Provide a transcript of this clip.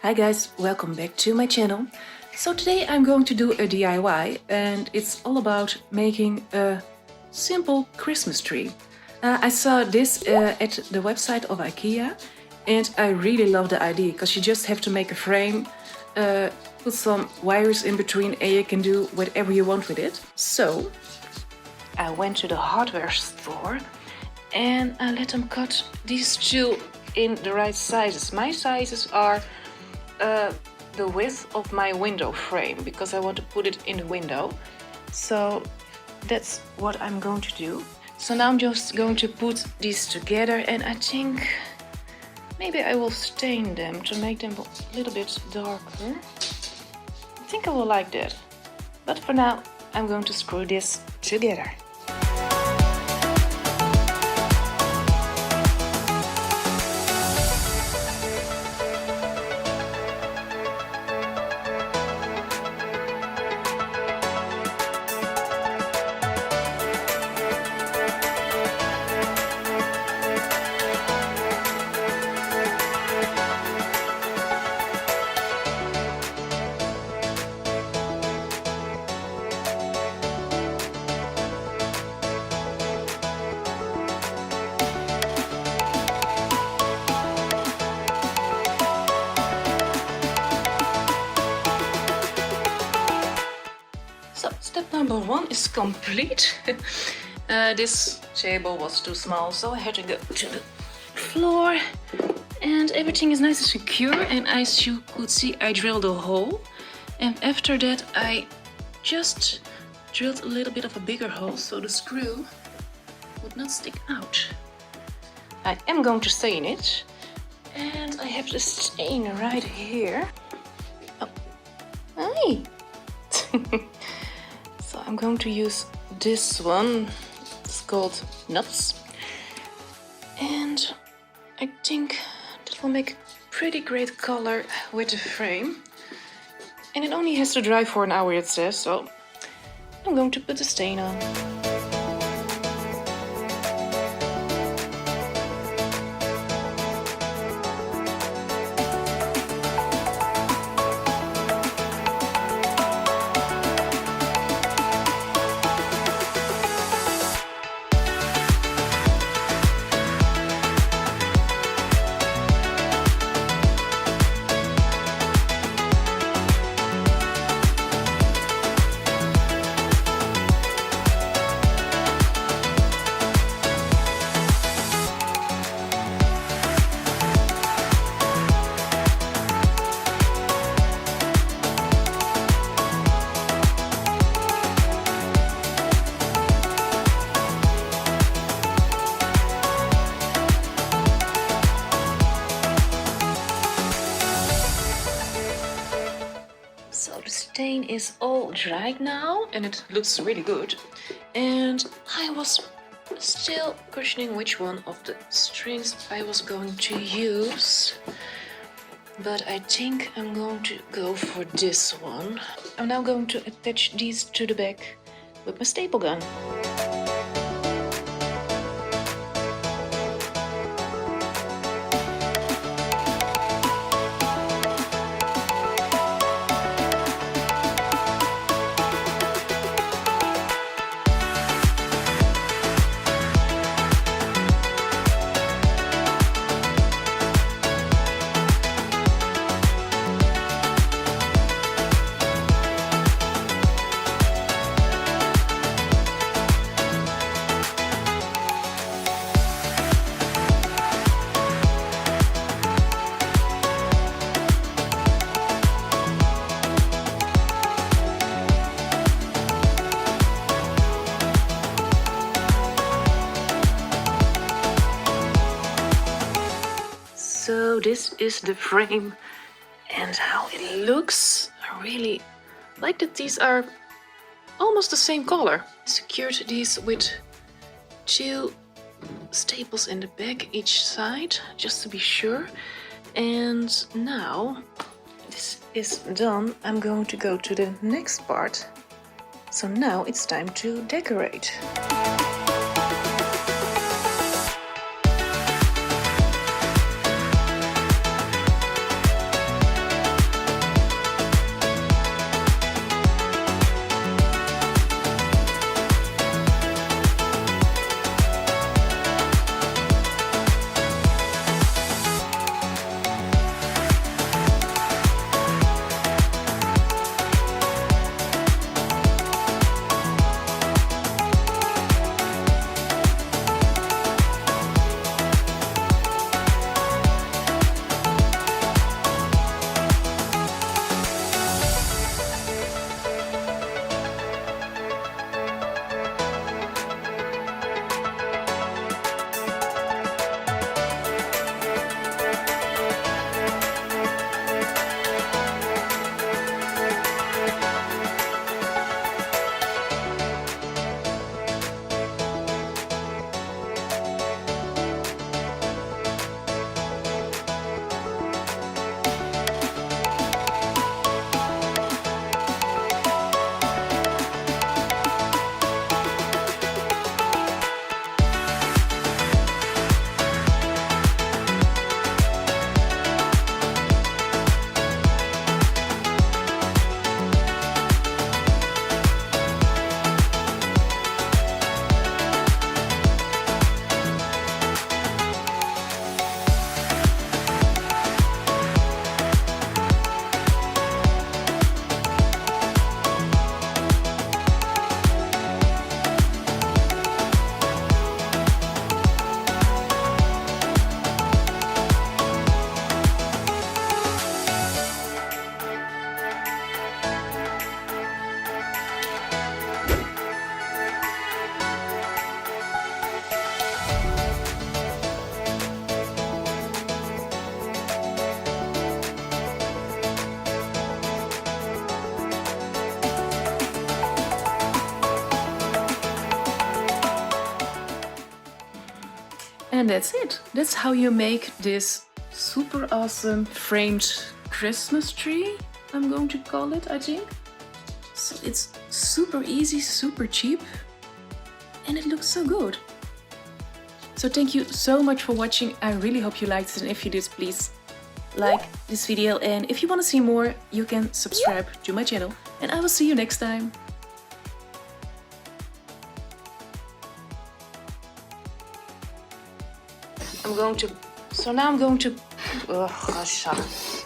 Hi guys, welcome back to my channel. So today I'm going to do a DIY and it's all about making a simple Christmas tree. I saw this at the website of Ikea and I really love the idea because you just have to make a frame, put some wires in between and you can do whatever you want with it. So I went to the hardware store and I let them cut these two in the right sizes. My sizes are the width of my window frame because I want to put it in the window. So that's what I'm going to do. So now I'm just going to put these together and I think maybe I will stain them to make them a little bit darker. I think I will like that. But for now I'm going to screw this together. So step number one is complete. This table was too small, so I had to go to the floor. And everything is nice and secure. And as you could see, I drilled a hole. And after that, I just drilled a little bit of a bigger hole so the screw would not stick out. I am going to stain it. And I have the stain right here. Oh, hi! So I'm going to use this one. It's called Nuts. And I think that will make a pretty great color with the frame. And it only has to dry for an hour, it says, so I'm going to put the stain on. So the stain is all dried now and it looks really good. And I was still questioning which one of the strings I was going to use. But I think I'm going to go for this one. I'm now going to attach these to the back with my staple gun. So this is the frame and how it looks. I really like that these are almost the same color. I secured these with two staples in the back each side just to be sure. And now this is done, I'm going to go to the next part. So now it's time to decorate. And that's it. That's how you make this super awesome framed Christmas tree, I'm going to call it, I think. So it's super easy, super cheap, and it looks so good. So thank you so much for watching. I really hope you liked it, and if you did, please like this video, and if you want to see more, you can subscribe to my channel, and I will see you next time. So now I'm going to, oh gosh.